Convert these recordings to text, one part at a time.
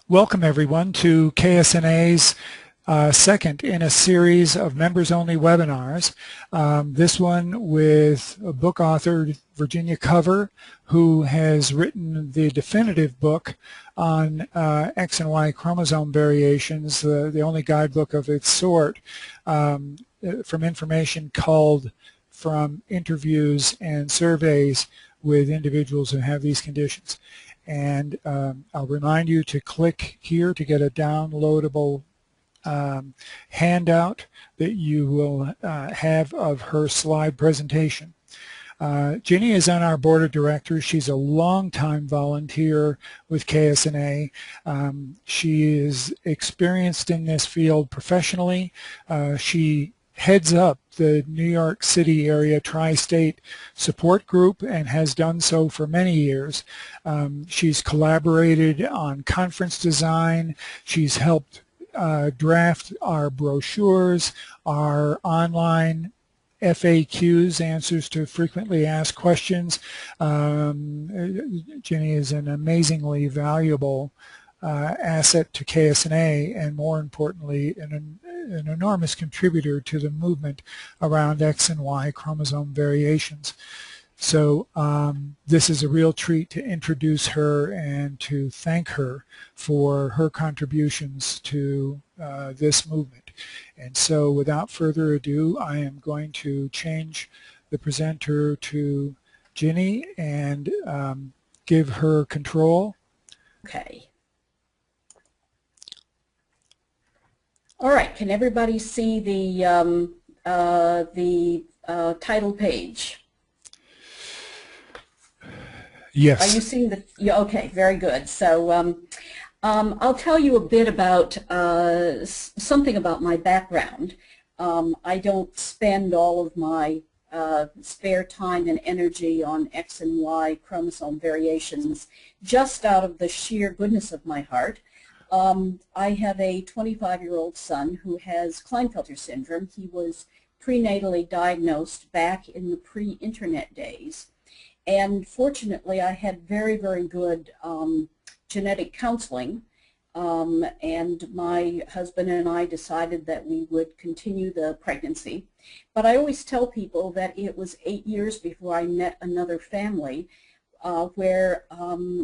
Welcome everyone to KSNA's second in a series of members-only webinars. This one with a book author, Virginia Cover, who has written the definitive book on X and Y chromosome variations, the only guidebook of its sort, from information culled from interviews and surveys with individuals who have these conditions. And I'll remind you to click here to get a downloadable handout that you will have of her slide presentation. Ginny is on our board of directors. She's a longtime volunteer with KSNA. She is experienced in this field professionally. She heads up the New York City area tri-state support group and has done so for many years. She's collaborated on conference design. She's helped draft our brochures, our online FAQs, answers to frequently asked questions. Ginny is an amazingly valuable asset to KSNA, and more importantly, an enormous contributor to the movement around X and Y chromosome variations. So this is a real treat to introduce her and to thank her for her contributions to this movement. And so without further ado, I am going to change the presenter to Ginny and give her control. Okay. All right, can everybody see the title page? Yes. Are you seeing the? Yeah, okay, very good. So I'll tell you a bit about something about my background. I don't spend all of my spare time and energy on X and Y chromosome variations just out of the sheer goodness of my heart. I have a 25-year-old son who has Klinefelter Syndrome. He was prenatally diagnosed back in the pre-internet days. And fortunately, I had very, very good genetic counseling. And my husband and I decided that we would continue the pregnancy. But I always tell people that it was 8 years before I met another family where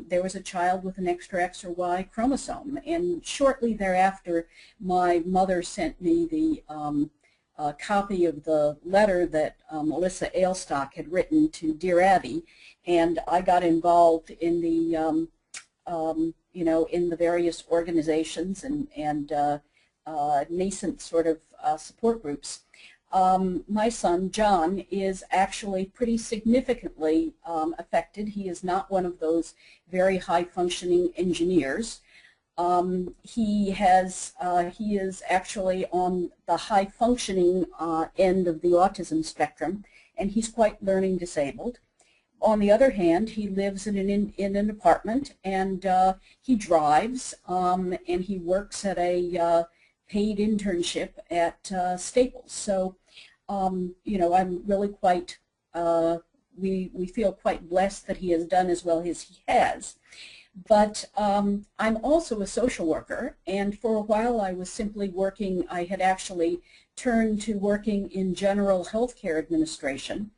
there was a child with an extra X or Y chromosome. And shortly thereafter, my mother sent me the copy of the letter that Melissa Ailstock had written to Dear Abby, and I got involved in the, in the various organizations and nascent sort of support groups. My son, John, is actually pretty significantly affected. He is not one of those very high-functioning engineers. He is actually on the high-functioning end of the autism spectrum, and he's quite learning disabled. On the other hand, he lives in an apartment, and he drives, and he works at a paid internship at Staples. So, I'm really quite, we feel quite blessed that he has done as well as he has. But I'm also a social worker, and for a while I was simply working, I had actually turned to working in general healthcare administration.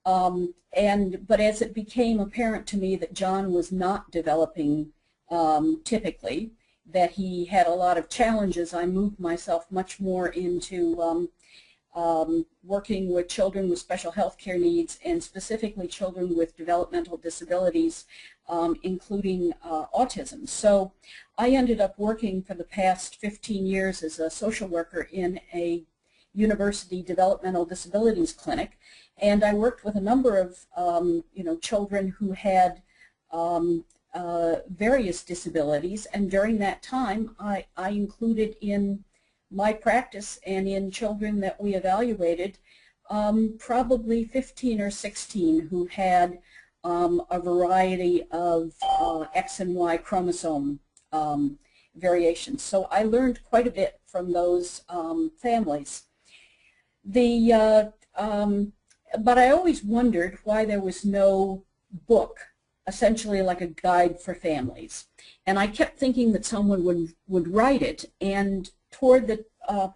But as it became apparent to me that John was not developing typically, that he had a lot of challenges, I moved myself much more into working with children with special health care needs, and specifically children with developmental disabilities, including autism. So I ended up working for the past 15 years as a social worker in a university developmental disabilities clinic, and I worked with a number of children who had various disabilities, and during that time I included in my practice and in children that we evaluated probably 15 or 16 who had a variety of X and Y chromosome variations. So I learned quite a bit from those families. But I always wondered why there was no book essentially like a guide for families. And I kept thinking that someone would write it, and toward the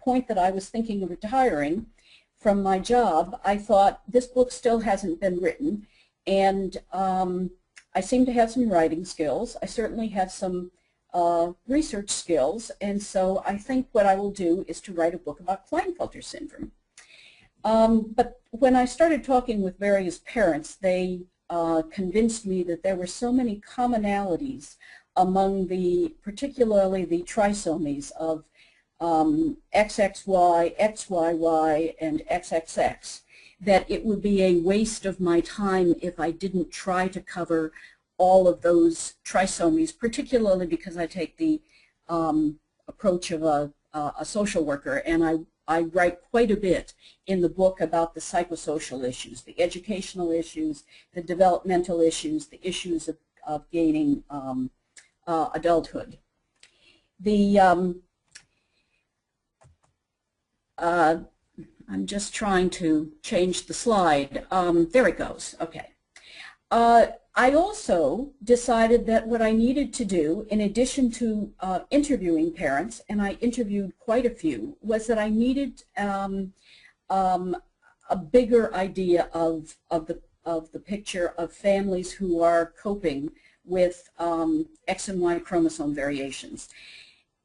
point that I was thinking of retiring from my job, I thought, this book still hasn't been written, and I seem to have some writing skills. I certainly have some research skills, and so I think what I will do is to write a book about Klinefelter syndrome. But when I started talking with various parents, they convinced me that there were so many commonalities among particularly the trisomies of XXY, XYY, and XXX, that it would be a waste of my time if I didn't try to cover all of those trisomies, particularly because I take the approach of a social worker, and I write quite a bit in the book about the psychosocial issues, the educational issues, the developmental issues, the issues of gaining adulthood. I'm just trying to change the slide. There it goes. Okay. I also decided that what I needed to do, in addition to interviewing parents, and I interviewed quite a few, was that I needed a bigger idea of the picture of families who are coping with X and Y chromosome variations.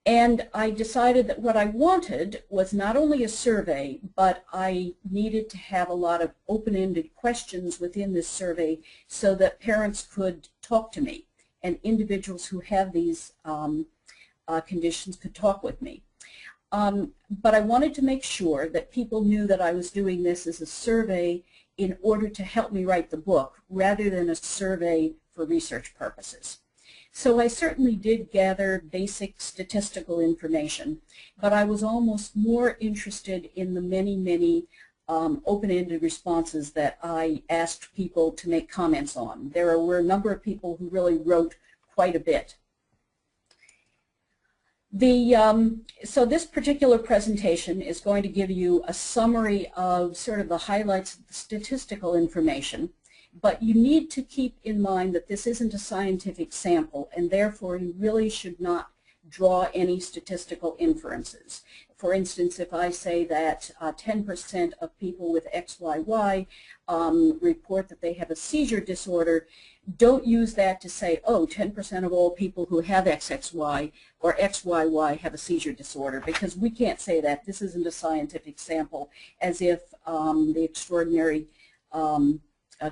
And I decided that what I wanted was not only a survey, but I needed to have a lot of open-ended questions within this survey so that parents could talk to me and individuals who have these conditions could talk with me. But I wanted to make sure that people knew that I was doing this as a survey in order to help me write the book rather than a survey for research purposes. So I certainly did gather basic statistical information, but I was almost more interested in the many, many open-ended responses that I asked people to make comments on. There were a number of people who really wrote quite a bit. So this particular presentation is going to give you a summary of sort of the highlights of the statistical information. But you need to keep in mind that this isn't a scientific sample, and therefore you really should not draw any statistical inferences. For instance, if I say that 10% of people with XYY report that they have a seizure disorder, don't use that to say, oh, 10% of all people who have XXY or XYY have a seizure disorder, because we can't say that. This isn't a scientific sample, as if the extraordinary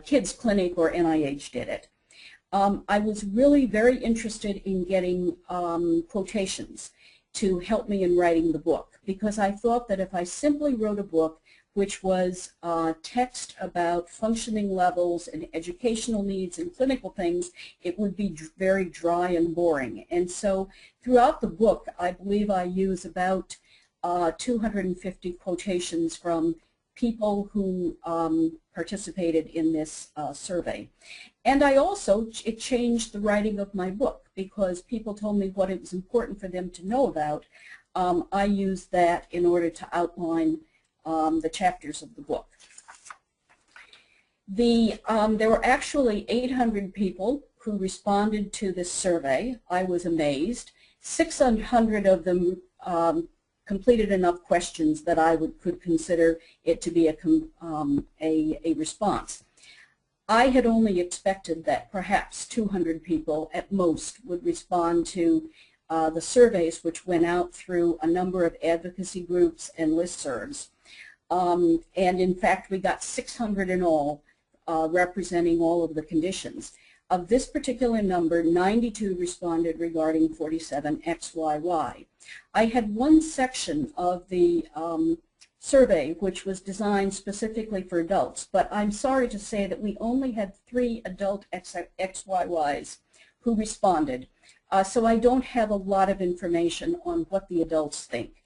Kids Clinic or NIH did it. I was really very interested in getting quotations to help me in writing the book, because I thought that if I simply wrote a book which was text about functioning levels and educational needs and clinical things, it would be very dry and boring. And so throughout the book, I believe I use about 250 quotations from people who participated in this survey. And it changed the writing of my book, because people told me what it was important for them to know about. I used that in order to outline the chapters of the book. There were actually 800 people who responded to this survey. I was amazed. 600 of them completed enough questions that I could consider it to be a response. I had only expected that perhaps 200 people at most would respond to the surveys, which went out through a number of advocacy groups and listservs. And in fact, we got 600 in all, representing all of the conditions. Of this particular number, 92 responded regarding 47 XYY. I had one section of the survey which was designed specifically for adults, but I'm sorry to say that we only had 3 adult XYYs who responded. So I don't have a lot of information on what the adults think.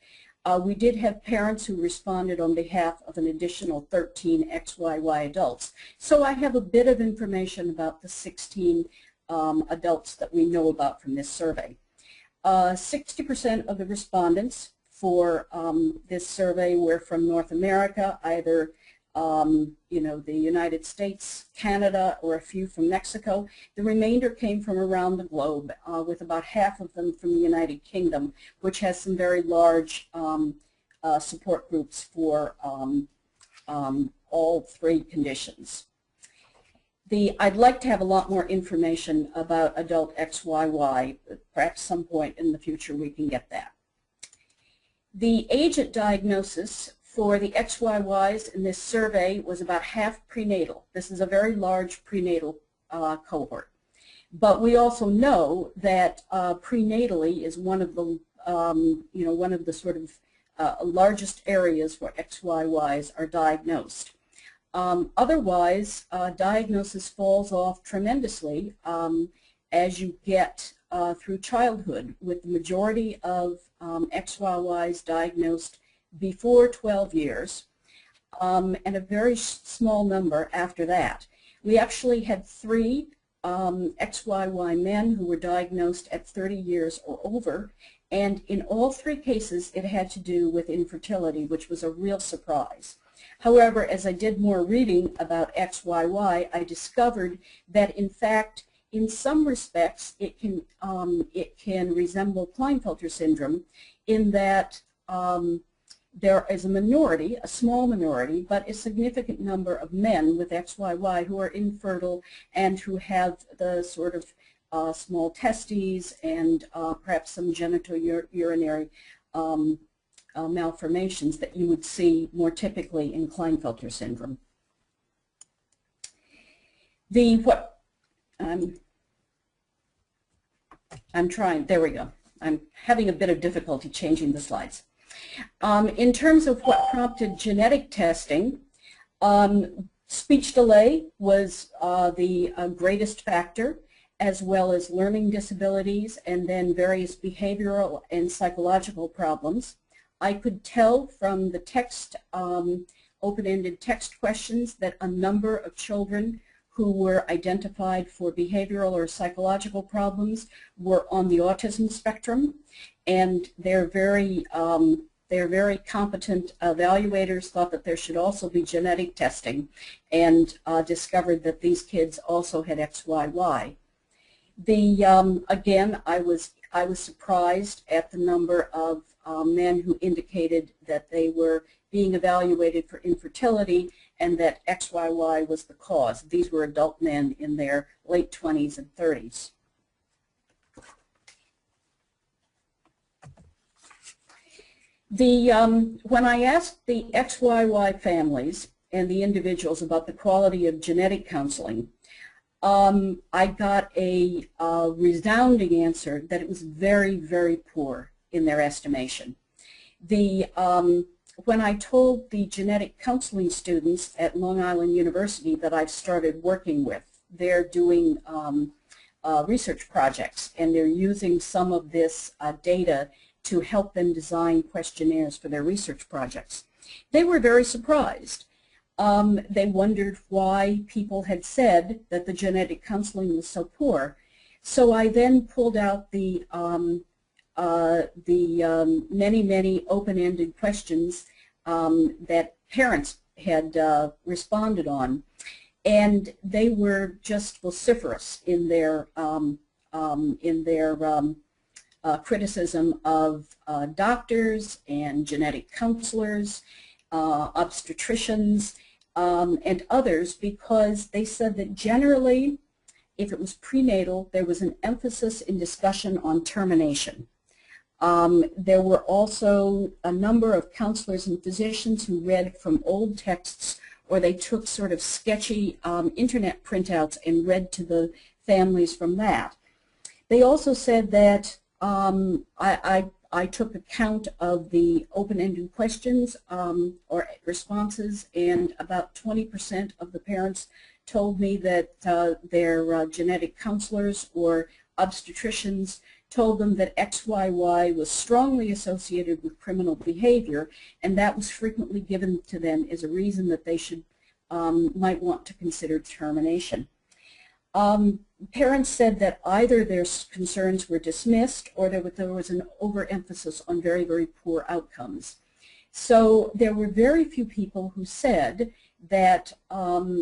We did have parents who responded on behalf of an additional 13 XYY adults. So I have a bit of information about the 16 adults that we know about from this survey. 60% of the respondents for this survey were from North America, either you know, the United States, Canada, or a few from Mexico. The remainder came from around the globe, with about half of them from the United Kingdom, which has some very large support groups for all three conditions. I'd like to have a lot more information about adult XYY. Perhaps some point in the future we can get that. The age at diagnosis for the XYYs in this survey was about half prenatal. This is a very large prenatal cohort. But we also know that prenatally is one of the, you know, one of the sort of largest areas where XYYs are diagnosed. Otherwise, diagnosis falls off tremendously as you get through childhood, with the majority of XYYs diagnosed before 12 years, and a very small number after that. We actually had 3 XYY men who were diagnosed at 30 years or over, and in all 3 cases it had to do with infertility, which was a real surprise. However, as I did more reading about XYY, I discovered that in fact, in some respects, it can resemble Klinefelter syndrome in that there is a minority, a small minority, but a significant number of men with XYY who are infertile and who have the sort of small testes and perhaps some genitourinary malformations that you would see more typically in Klinefelter syndrome. I'm trying, there we go. I'm having a bit of difficulty changing the slides. In terms of what prompted genetic testing, speech delay was the greatest factor, as well as learning disabilities and then various behavioral and psychological problems. I could tell from the text, open-ended text questions, that a number of children who were identified for behavioral or psychological problems were on the autism spectrum, and they're very competent evaluators thought that there should also be genetic testing, and discovered that these kids also had XYY. Again, I was surprised at the number of men who indicated that they were being evaluated for infertility and that XYY was the cause. These were adult men in their late 20s and 30s. When I asked the XYY families and the individuals about the quality of genetic counseling, I got a resounding answer that it was very, very poor in their estimation. When I told the genetic counseling students at Long Island University that I've started working with, they're doing research projects, and they're using some of this data to help them design questionnaires for their research projects. They were very surprised. They wondered why people had said that the genetic counseling was so poor. So I then pulled out the many, many open-ended questions that parents had responded on, and they were just vociferous in their criticism of doctors and genetic counselors, obstetricians, and others, because they said that generally, if it was prenatal, there was an emphasis in discussion on termination. There were also a number of counselors and physicians who read from old texts, or they took sort of sketchy internet printouts and read to the families from that. They also said that I took account of the open-ended questions or responses, and about 20% of the parents told me that their genetic counselors or obstetricians told them that XYY was strongly associated with criminal behavior, and that was frequently given to them as a reason that they should might want to consider termination. Parents said that either their concerns were dismissed or there was an overemphasis on very, very poor outcomes. So there were very few people who said that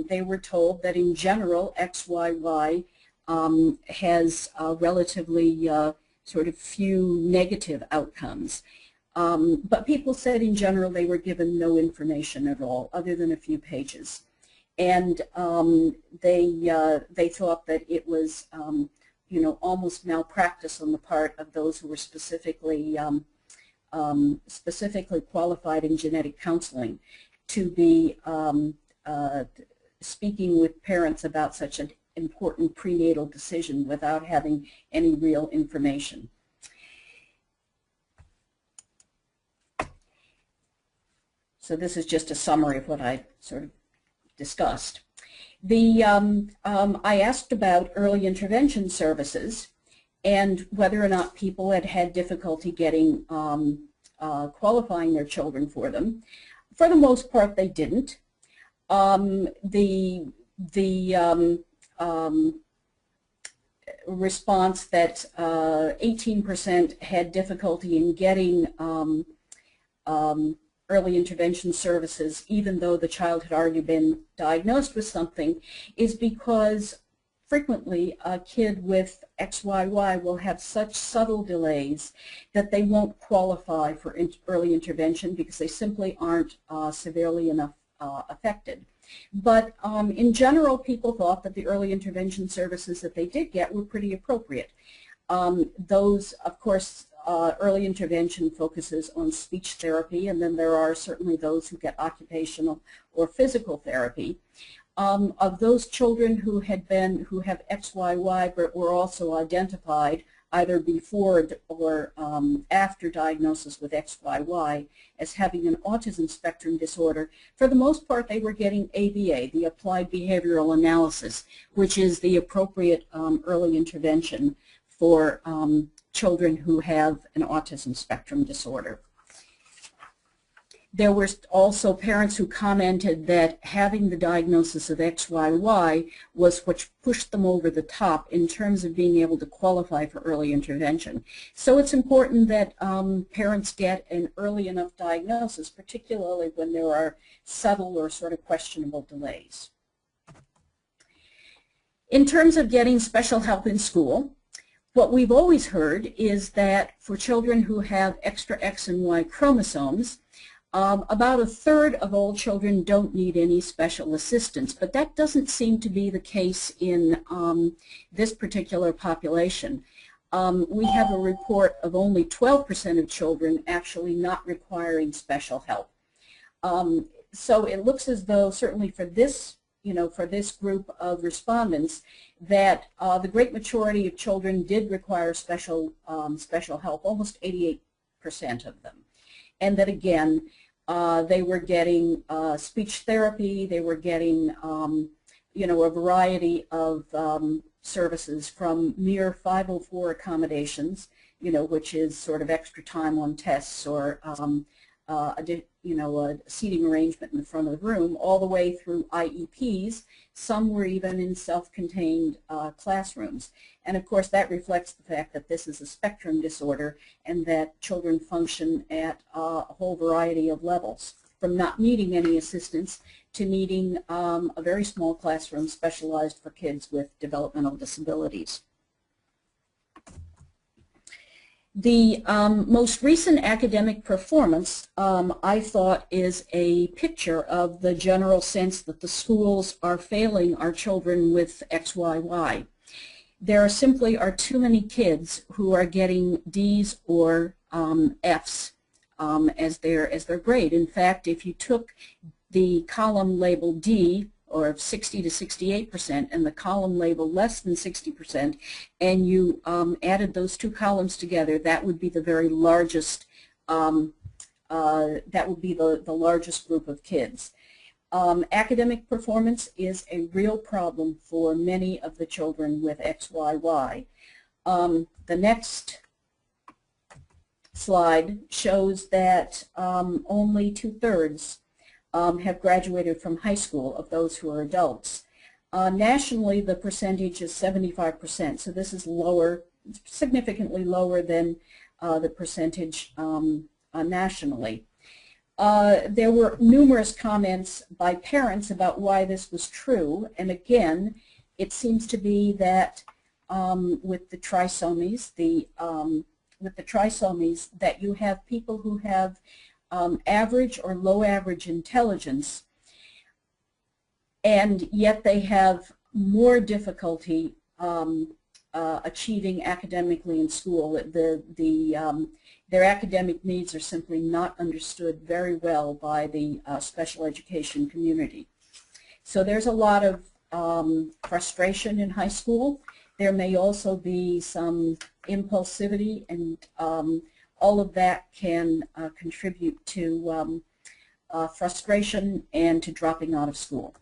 they were told that in general XYY has relatively sort of few negative outcomes. But people said in general they were given no information at all other than a few pages. And they thought that it was you know, almost malpractice on the part of those who were specifically qualified in genetic counseling to be speaking with parents about such an important prenatal decision without having any real information. So this is just a summary of what I sort of discussed. I asked about early intervention services and whether or not people had had difficulty getting qualifying their children for them. For the most part, they didn't. The response that 18% had difficulty in getting early intervention services, even though the child had already been diagnosed with something, is because frequently a kid with XYY will have such subtle delays that they won't qualify for early intervention because they simply aren't severely enough affected. But in general, people thought that the early intervention services that they did get were pretty appropriate. Those, of course, early intervention focuses on speech therapy, and then there are certainly those who get occupational or physical therapy. Of those children who have XYY but were also identified either before or after diagnosis with XYY as having an autism spectrum disorder, for the most part they were getting ABA, the Applied Behavioral Analysis, which is the appropriate early intervention for children who have an autism spectrum disorder. There were also parents who commented that having the diagnosis of XYY was what pushed them over the top in terms of being able to qualify for early intervention. So it's important that parents get an early enough diagnosis, particularly when there are subtle or sort of questionable delays. In terms of getting special help in school, what we've always heard is that for children who have extra X and Y chromosomes, about a third of all children don't need any special assistance, but that doesn't seem to be the case in this particular population. We have a report of only 12% of children actually not requiring special help. So it looks as though, certainly for this, for this group of respondents, that the great majority of children did require special help, almost 88% of them. And that again, they were getting speech therapy, they were getting, a variety of services from mere 504 accommodations, which is sort of extra time on tests or a seating arrangement in the front of the room, all the way through IEPs. Some were even in self-contained classrooms. And of course that reflects the fact that this is a spectrum disorder and that children function at a whole variety of levels, from not needing any assistance to needing a very small classroom specialized for kids with developmental disabilities. The most recent academic performance, I thought, is a picture of the general sense that the schools are failing our children with XYY. There simply are too many kids who are getting D's or F's as their grade. In fact, if you took the column labeled D, or 60 to 68%, and the column labeled less than 60%, and you added those two columns together, that would be the very largest. That would be the largest group of kids. Academic performance is a real problem for many of the children with XYY. The next slide shows that only 2/3 have graduated from high school of those who are adults. Nationally, the percentage is 75%, so this is lower, significantly lower than the percentage nationally. There were numerous comments by parents about why this was true, and again, it seems to be that with the trisomies, that you have people who have average or low average intelligence, and yet they have more difficulty achieving academically in school. Their academic needs are simply not understood very well by the special education community. So there's a lot of frustration in high school. There may also be some impulsivity, and all of that can contribute to frustration and to dropping out of school.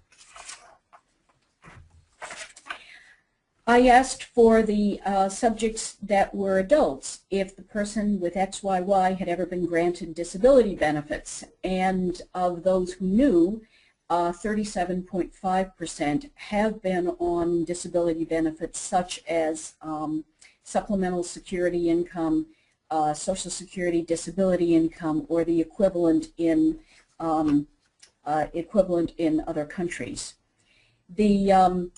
I asked for the subjects that were adults if the person with XYY had ever been granted disability benefits, and of those who knew, 37.5% have been on disability benefits such as supplemental security income, Social Security disability income, or the equivalent in other countries. The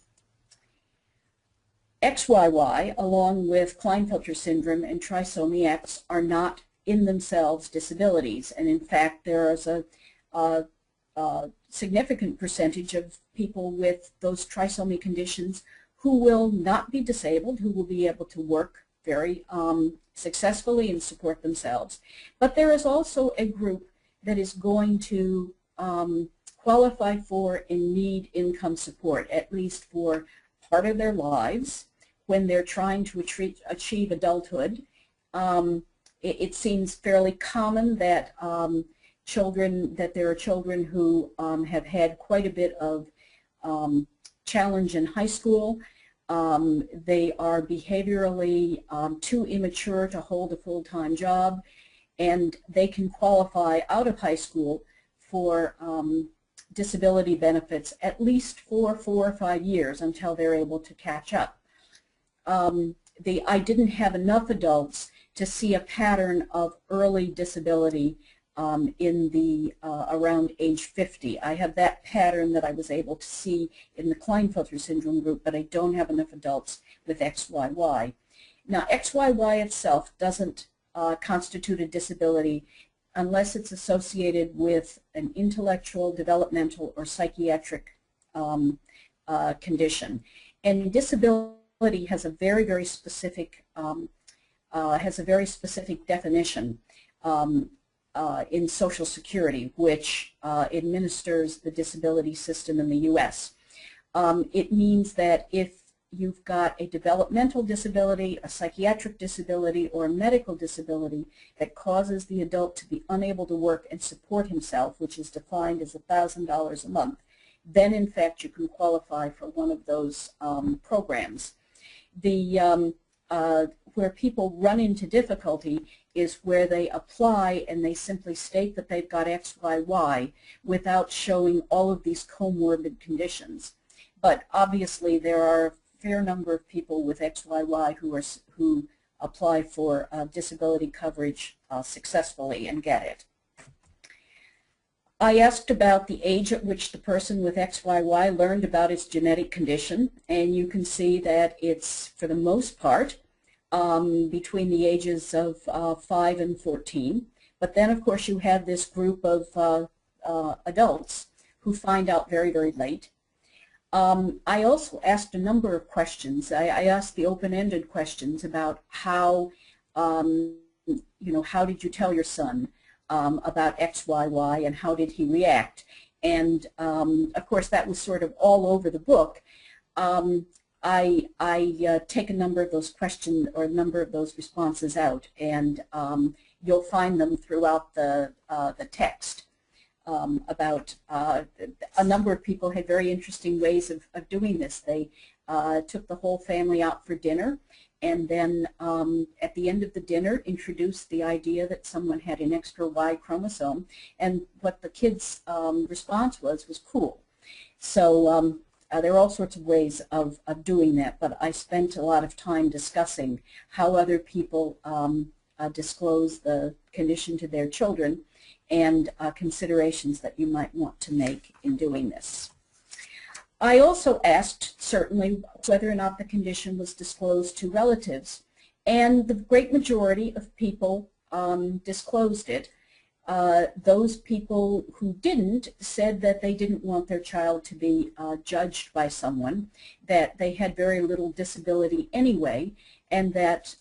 XYY, along with Klinefelter Syndrome and Trisomy X, are not in themselves disabilities, and in fact there is a significant percentage of people with those trisomy conditions who will not be disabled, who will be able to work very successfully and support themselves. But there is also a group that is going to qualify for and need income support, at least for part of their lives, when they're trying to achieve adulthood. It seems fairly common that there are children who have had quite a bit of challenge in high school. They are behaviorally too immature to hold a full-time job, and they can qualify out of high school for disability benefits at least for 4 or 5 years until they're able to catch up. I didn't have enough adults to see a pattern of early disability in the around age 50. I have that pattern that I was able to see in the Klinefelter Syndrome group, but I don't have enough adults with XYY. Now, XYY itself doesn't constitute a disability unless it's associated with an intellectual, developmental, or psychiatric condition. And disability has a very specific definition in Social Security, which administers the disability system in the U.S. It means that if you've got a developmental disability, a psychiatric disability, or a medical disability that causes the adult to be unable to work and support himself, which is defined as $1,000 a month, then in fact you can qualify for one of those programs. Where people run into difficulty is where they apply and they simply state that they've got XYY without showing all of these comorbid conditions. But obviously there are a fair number of people with XYY who apply for disability coverage successfully and get it. I asked about the age at which the person with XYY learned about its genetic condition, and you can see that it's, for the most part, between the ages of 5 and 14. But then, of course, you have this group of adults who find out very late. I also asked a number of questions. I asked the open-ended questions about how, how did you tell your son about XYY and how did he react? And of course that was sort of all over the book. I take a number of those questions or a number of those responses out, and you'll find them throughout the text. About a number of people had very interesting ways of doing this. They took the whole family out for dinner, and then at the end of the dinner introduced the idea that someone had an extra Y chromosome, and what the kids' response was cool. So there are all sorts of ways of doing that, but I spent a lot of time discussing how other people disclose the condition to their children, and considerations that you might want to make in doing this. I also asked, certainly, whether or not the condition was disclosed to relatives, and the great majority of people disclosed it. Those people who didn't said that they didn't want their child to be judged by someone, that they had very little disability anyway, and that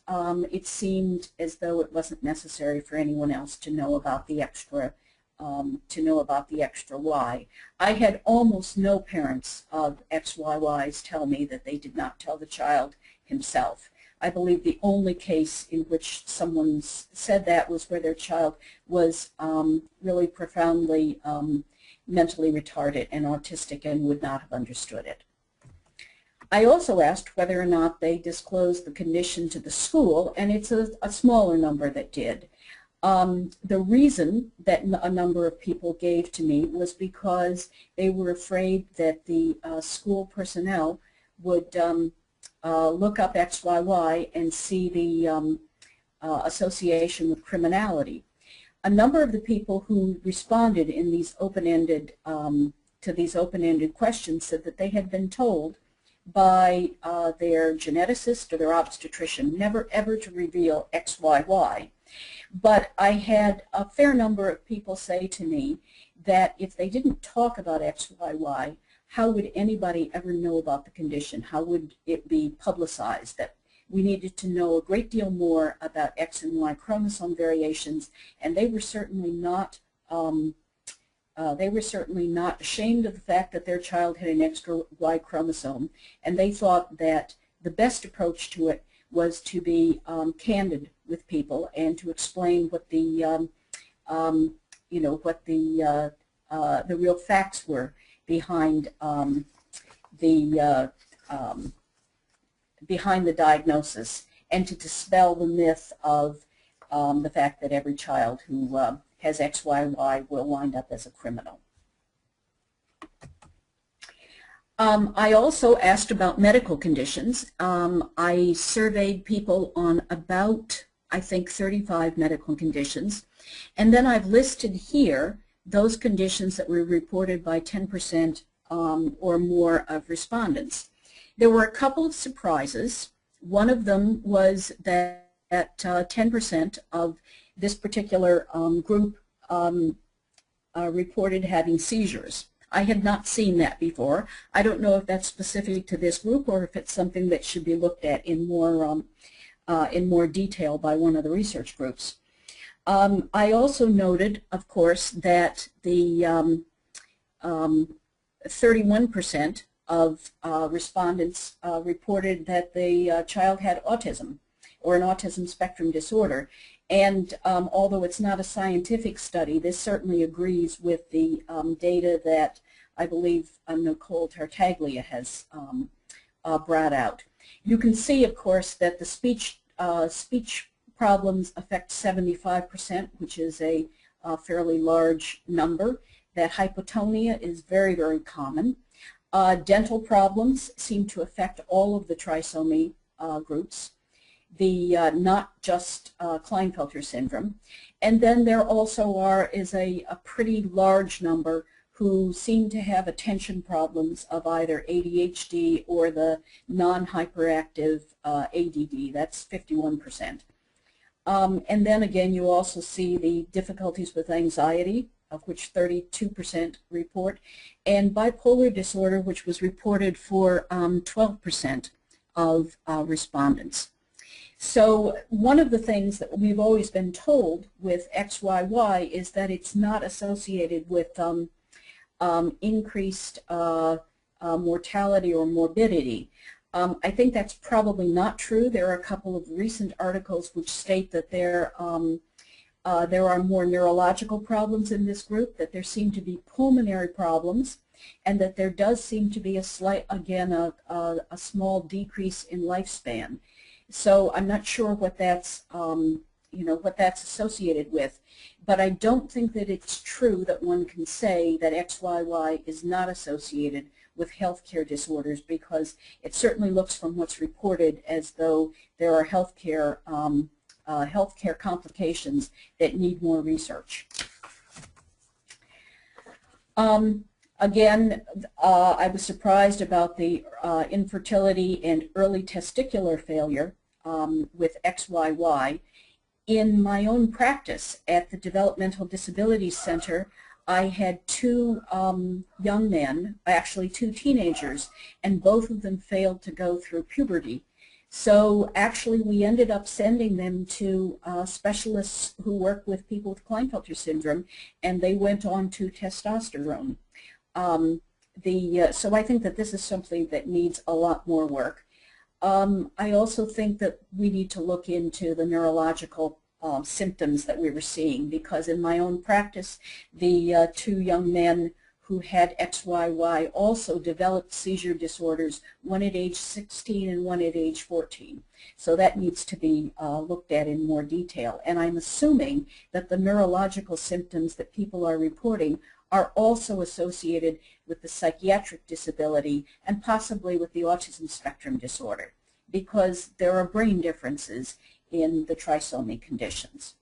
it seemed as though it wasn't necessary for anyone else to know about the extra Y. I had almost no parents of XYYs tell me that they did not tell the child himself. I believe the only case in which someone said that was where their child was really profoundly mentally retarded and autistic and would not have understood it. I also asked whether or not they disclosed the condition to the school, and it's a smaller number that did. The reason that a number of people gave to me was because they were afraid that the school personnel would look up XYY and see the association with criminality. A number of the people who responded in these open-ended to these open-ended questions said that they had been told by their geneticist or their obstetrician never ever to reveal XYY. But I had a fair number of people say to me that if they didn't talk about XYY, how would anybody ever know about the condition? How would it be publicized? That we needed to know a great deal more about X and Y chromosome variations, and they were certainly not ashamed of the fact that their child had an extra Y chromosome, and they thought that the best approach to it was to be candid with people and to explain what the the real facts were behind behind the diagnosis, and to dispel the myth of the fact that every child who has XYY will wind up as a criminal. I also asked about medical conditions. I surveyed people on about, I think, 35 medical conditions, and then I've listed here those conditions that were reported by 10% or more of respondents. There were a couple of surprises. One of them was that 10% of this particular group reported having seizures. I had not seen that before. I don't know if that's specific to this group or if it's something that should be looked at in more detail by one of the research groups. I also noted, of course, that the 31% of respondents reported that the child had autism or an autism spectrum disorder. And although it's not a scientific study, this certainly agrees with the data that I believe Nicole Tartaglia has brought out. You can see, of course, that the speech problems affect 75%, which is a fairly large number. That hypotonia is very, very common. Dental problems seem to affect all of the trisomy groups. Not just Klinefelter syndrome. And then there also is a pretty large number who seem to have attention problems of either ADHD or the non-hyperactive ADD. That's 51%. And then again, you also see the difficulties with anxiety, of which 32% report, and bipolar disorder, which was reported for 12% of respondents. So one of the things that we've always been told with XYY is that it's not associated with increased mortality or morbidity. I think that's probably not true. There are a couple of recent articles which state that there are more neurological problems in this group, that there seem to be pulmonary problems, and that there does seem to be a slight, again, a small decrease in lifespan. So I'm not sure what that's, what that's associated with, but I don't think that it's true that one can say that XYY is not associated with healthcare disorders, because it certainly looks from what's reported as though there are healthcare healthcare complications that need more research. Again, I was surprised about the infertility and early testicular failure with XYY. In my own practice at the Developmental Disabilities Center, I had two young men, actually two teenagers, and both of them failed to go through puberty. So actually we ended up sending them to specialists who work with people with Klinefelter syndrome, and they went on to testosterone. So I think that this is something that needs a lot more work. I also think that we need to look into the neurological symptoms that we were seeing, because in my own practice, the two young men who had XYY also developed seizure disorders, one at age 16 and one at age 14. So that needs to be looked at in more detail. And I'm assuming that the neurological symptoms that people are reporting are also associated with the psychiatric disability and possibly with the autism spectrum disorder, because there are brain differences in the trisomy conditions.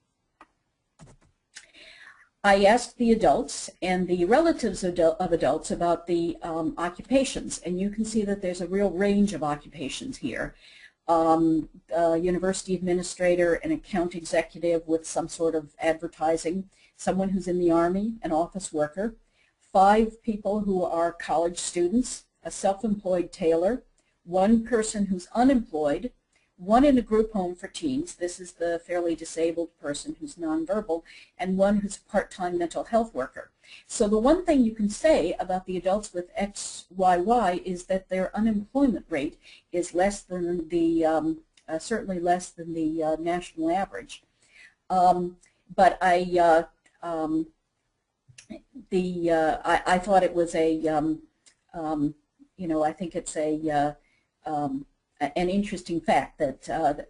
I asked the adults and the relatives of adults about the occupations, and you can see that there's a real range of occupations here. University administrator, an account executive with some sort of advertising, someone who's in the Army, an office worker, 5 people who are college students, a self-employed tailor, 1 person who's unemployed, 1 in a group home for teens, this is the fairly disabled person who's nonverbal, and 1 who's a part-time mental health worker. So the one thing you can say about the adults with XYY is that their unemployment rate is less than the, certainly less than the national average. But I thought it was a, you know, I think it's a, an interesting fact that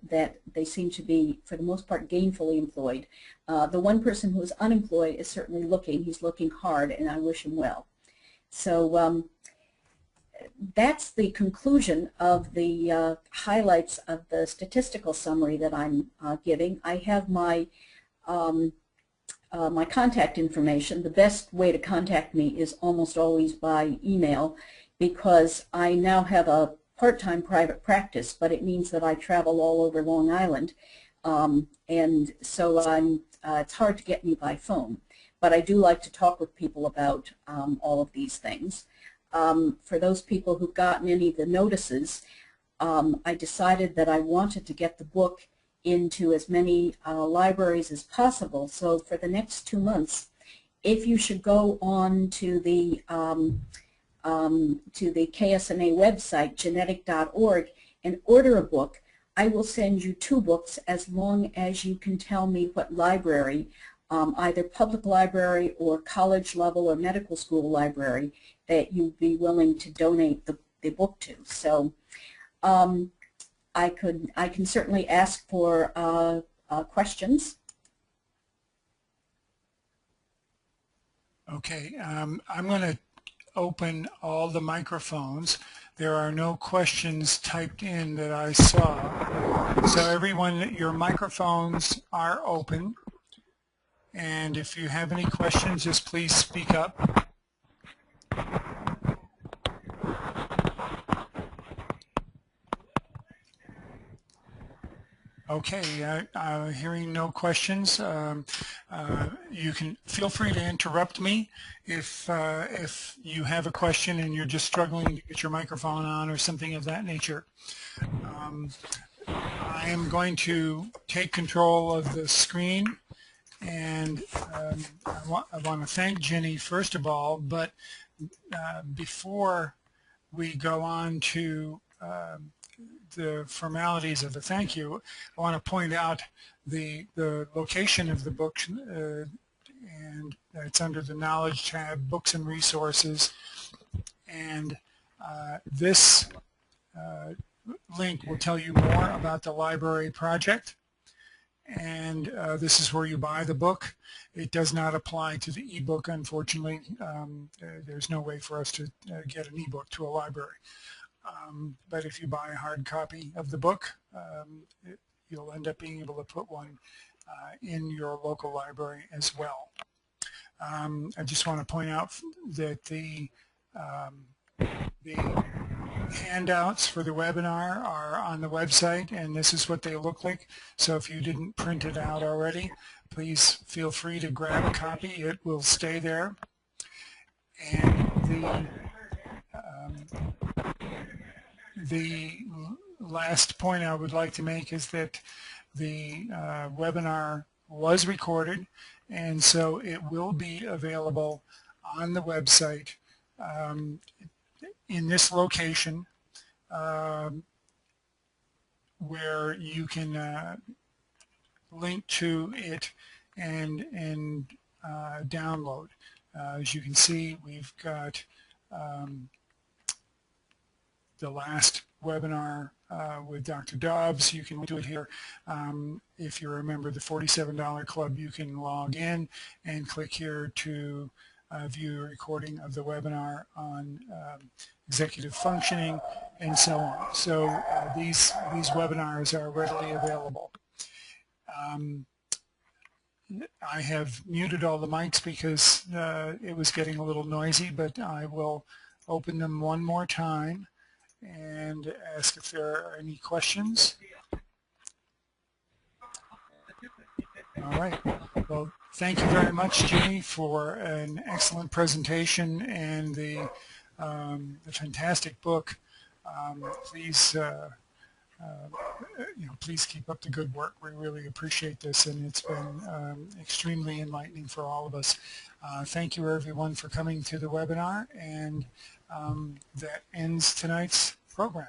that they seem to be, for the most part, gainfully employed. The one person who is unemployed is certainly looking. He's looking hard, and I wish him well. So that's the conclusion of the highlights of the statistical summary that I'm giving. I have my my contact information. The best way to contact me is almost always by email, because I now have a part-time private practice, but it means that I travel all over Long Island, and so it's hard to get me by phone. But I do like to talk with people about all of these things. For those people who've gotten any of the notices, I decided that I wanted to get the book into as many libraries as possible. So for the next 2 months, if you should go on to the KSNA website, genetic.org, and order a book, I will send you 2 books as long as you can tell me what library, either public library or college level or medical school library, that you'd be willing to donate the book to. So I can certainly ask for questions. Okay, I'm going to open all the microphones. There are no questions typed in that I saw. So everyone, your microphones are open. And if you have any questions, just please speak up. Okay, hearing no questions, you can feel free to interrupt me if you have a question and you're just struggling to get your microphone on or something of that nature. I am going to take control of the screen, and I want to thank Jenny first of all, but before we go on to the formalities of the thank you, I want to point out the location of the book, and it's under the Knowledge tab, Books and Resources, and this link will tell you more about the library project, and this is where you buy the book. It does not apply to the ebook, unfortunately. There's no way for us to get an ebook to a library. But if you buy a hard copy of the book, you'll end up being able to put one in your local library as well. I just want to point out that the handouts for the webinar are on the website, and this is what they look like. So if you didn't print it out already, please feel free to grab a copy. It will stay there. And the last point I would like to make is that the webinar was recorded, and so it will be available on the website in this location where you can link to it and download. As you can see, we've got the last webinar with Dr. Dobbs. You can do it here. If you're a member of the $47 club, you can log in and click here to view a recording of the webinar on executive functioning and so on. So these webinars are readily available. I have muted all the mics because it was getting a little noisy, but I will open them one more time and ask if there are any questions. All right. Well, thank you very much, Ginny, for an excellent presentation and the fantastic book. Please, please keep up the good work. We really appreciate this, and it's been extremely enlightening for all of us. Thank you, everyone, for coming to the webinar, and that ends tonight's program.